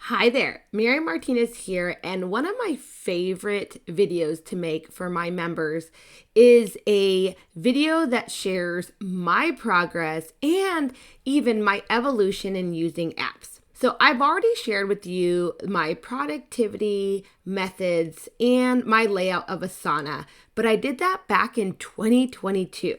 Hi there, Mary Martinez here, and one of my favorite videos to make for my members is a video that shares my progress and even my evolution in using apps. So I've already shared with you my productivity methods and my layout of Asana, but I did that back in 2022.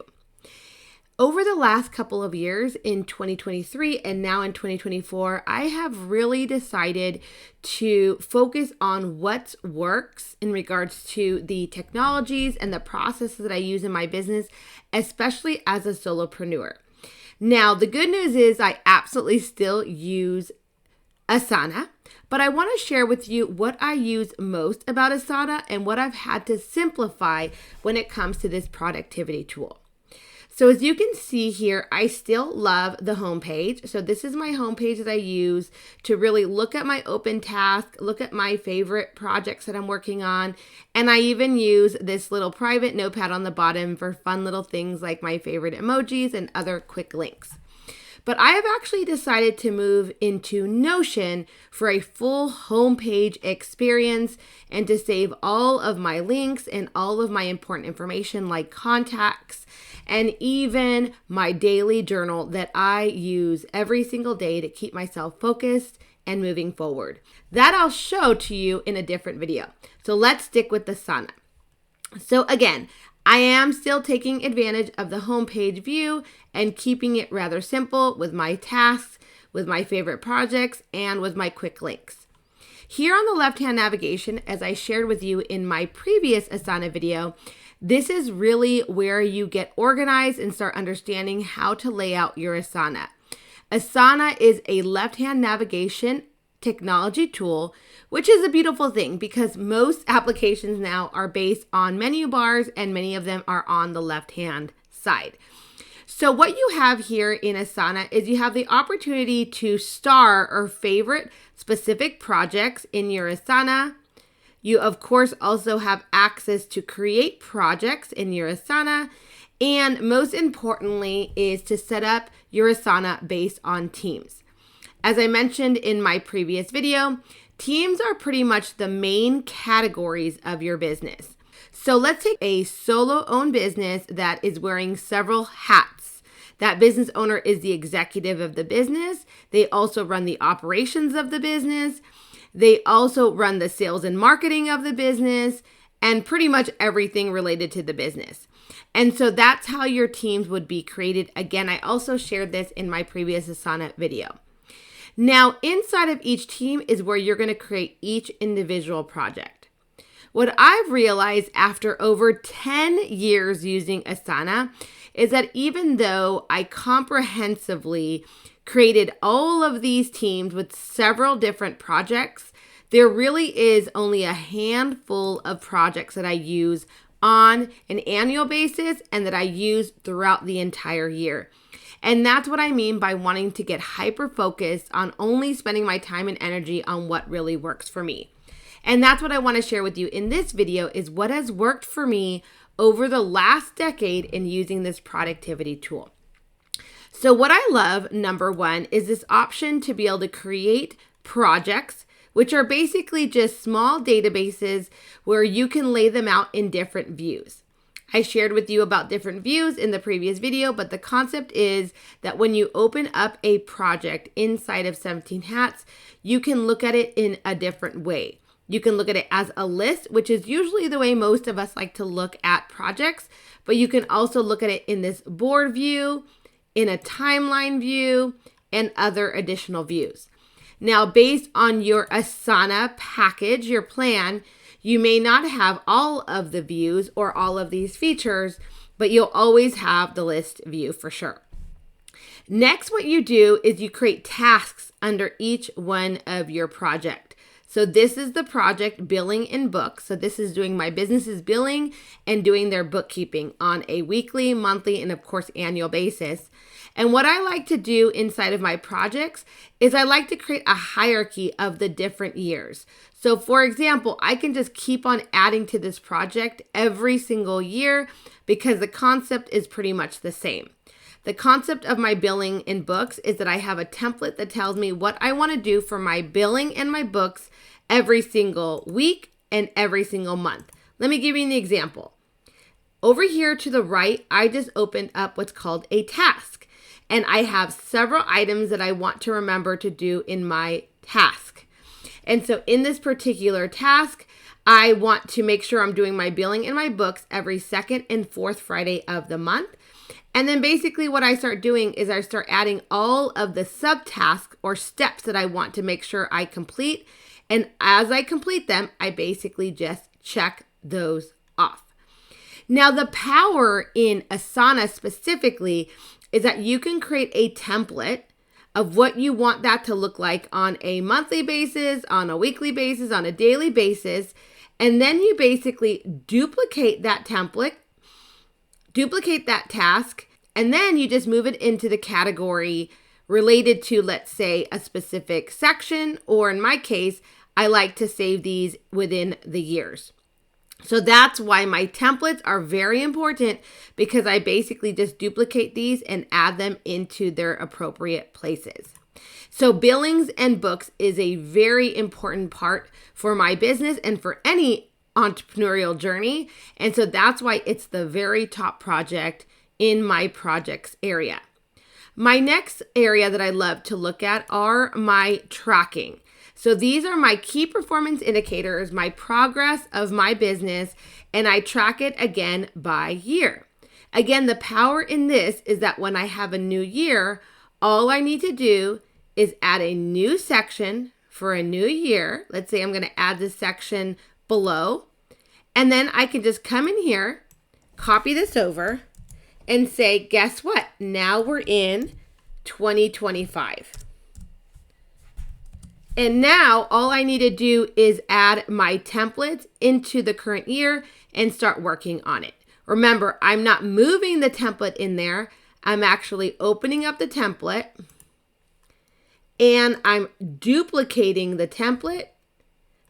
Over the last couple of years in 2023 and now in 2024, I have really decided to focus on what works in regards to the technologies and the processes that I use in my business, especially as a solopreneur. Now, the good news is I absolutely still use Asana, but I want to share with you what I use most about Asana and what I've had to simplify when it comes to this productivity tool. So as you can see here, I still love the homepage. So this is my homepage that I use to really look at my open task, look at my favorite projects that I'm working on. And I even use this little private notepad on the bottom for fun little things like my favorite emojis and other quick links. But I have actually decided to move into Notion for a full homepage experience and to save all of my links and all of my important information like contacts and even my daily journal that I use every single day to keep myself focused and moving forward. That I'll show to you in a different video. So let's stick with the Asana. So again, I am still taking advantage of the homepage view and keeping it rather simple with my tasks, with my favorite projects, and with my quick links. Here on the left-hand navigation, as I shared with you in my previous Asana video, this is really where you get organized and start understanding how to lay out your Asana. Asana is a left-hand navigation technology tool, which is a beautiful thing because most applications now are based on menu bars and many of them are on the left-hand side. So what you have here in Asana is you have the opportunity to star or favorite specific projects in your Asana. You, of course, also have access to create projects in your Asana. And most importantly is to set up your Asana based on teams. As I mentioned in my previous video, teams are pretty much the main categories of your business. So let's take a solo-owned business that is wearing several hats. That business owner is the executive of the business. They also run the operations of the business. They also run the sales and marketing of the business and pretty much everything related to the business. And so that's how your teams would be created. Again, I also shared this in my previous Asana video. Now, inside of each team is where you're going to create each individual project. What I've realized after over 10 years using Asana is that even though I comprehensively created all of these teams with several different projects, there really is only a handful of projects that I use on an annual basis and that I use throughout the entire year. And that's what I mean by wanting to get hyper-focused on only spending my time and energy on what really works for me. And that's what I want to share with you in this video is what has worked for me over the last decade in using this productivity tool. So what I love, number one, is this option to be able to create projects, which are basically just small databases where you can lay them out in different views. I shared with you about different views in the previous video, but the concept is that when you open up a project inside of 17 Hats, you can look at it in a different way. You can look at it as a list, which is usually the way most of us like to look at projects, but you can also look at it in this board view, in a timeline view, and other additional views. Now, based on your Asana package, your plan, you may not have all of the views or all of these features, but you'll always have the list view for sure. Next, what you do is you create tasks under each one of your project. So this is the project billing and book. So this is doing my business's billing and doing their bookkeeping on a weekly, monthly, and of course, annual basis. And what I like to do inside of my projects is I like to create a hierarchy of the different years. So for example, I can just keep on adding to this project every single year because the concept is pretty much the same. The concept of my billing in books is that I have a template that tells me what I want to do for my billing and my books every single week and every single month. Let me give you an example. Over here to the right, I just opened up what's called a task, and I have several items that I want to remember to do in my task. And so in this particular task, I want to make sure I'm doing my billing and my books every second and fourth Friday of the month. And then basically what I start doing is I start adding all of the subtasks or steps that I want to make sure I complete. And as I complete them, I basically just check those off. Now, the power in Asana specifically is that you can create a template of what you want that to look like on a monthly basis, on a weekly basis, on a daily basis. And then you basically duplicate that template, duplicate that task, and then you just move it into the category related to, let's say, a specific section, or in my case, I like to save these within the years. So that's why my templates are very important, because I basically just duplicate these and add them into their appropriate places. So billings and books is a very important part for my business and for any entrepreneurial journey. And so that's why it's the very top project in my projects area. My next area that I love to look at are my tracking. So these are my key performance indicators, my progress of my business, and I track it again by year. Again, the power in this is that when I have a new year, all I need to do is add a new section for a new year. Let's say I'm going to add this section below, and then I can just come in here, copy this over, and say, guess what? Now we're in 2025. And now all I need to do is add my templates into the current year and start working on it. Remember, I'm not moving the template in there. I'm actually opening up the template and I'm duplicating the template,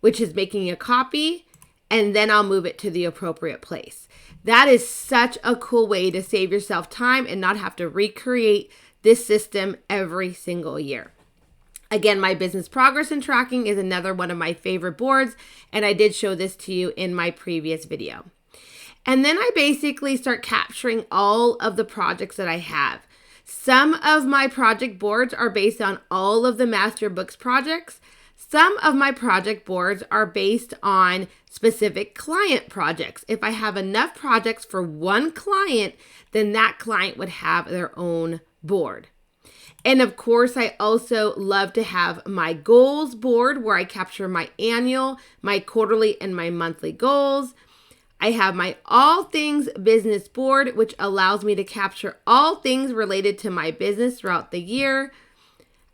which is making a copy, and then I'll move it to the appropriate place. That is such a cool way to save yourself time and not have to recreate this system every single year. Again, my business progress and tracking is another one of my favorite boards, and I did show this to you in my previous video. And then I basically start capturing all of the projects that I have. Some of my project boards are based on all of the Master Books projects. Some of my project boards are based on specific client projects. If I have enough projects for one client, then that client would have their own board. And of course, I also love to have my goals board where I capture my annual, my quarterly, and my monthly goals. I have my all things business board, which allows me to capture all things related to my business throughout the year.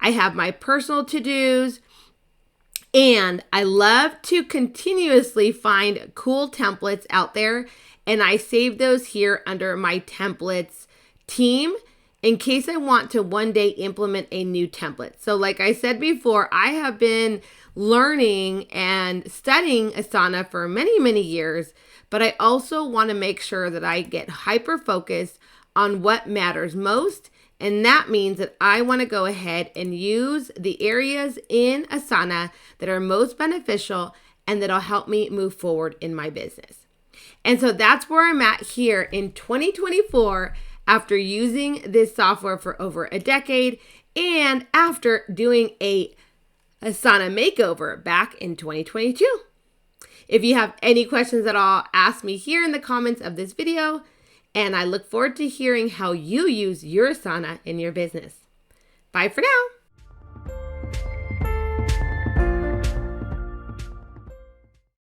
I have my personal to-dos, and I love to continuously find cool templates out there, and I save those here under my templates team in case I want to one day implement a new template. So like I said before, I have been learning and studying Asana for many, many years, but I also want to make sure that I get hyper focused on what matters most. And that means that I want to go ahead and use the areas in Asana that are most beneficial and that'll help me move forward in my business. And so that's where I'm at here in 2024 after using this software for over a decade and after doing a Asana makeover back in 2022. If you have any questions at all, ask me here in the comments of this video, and I look forward to hearing how you use your Asana in your business. Bye for now.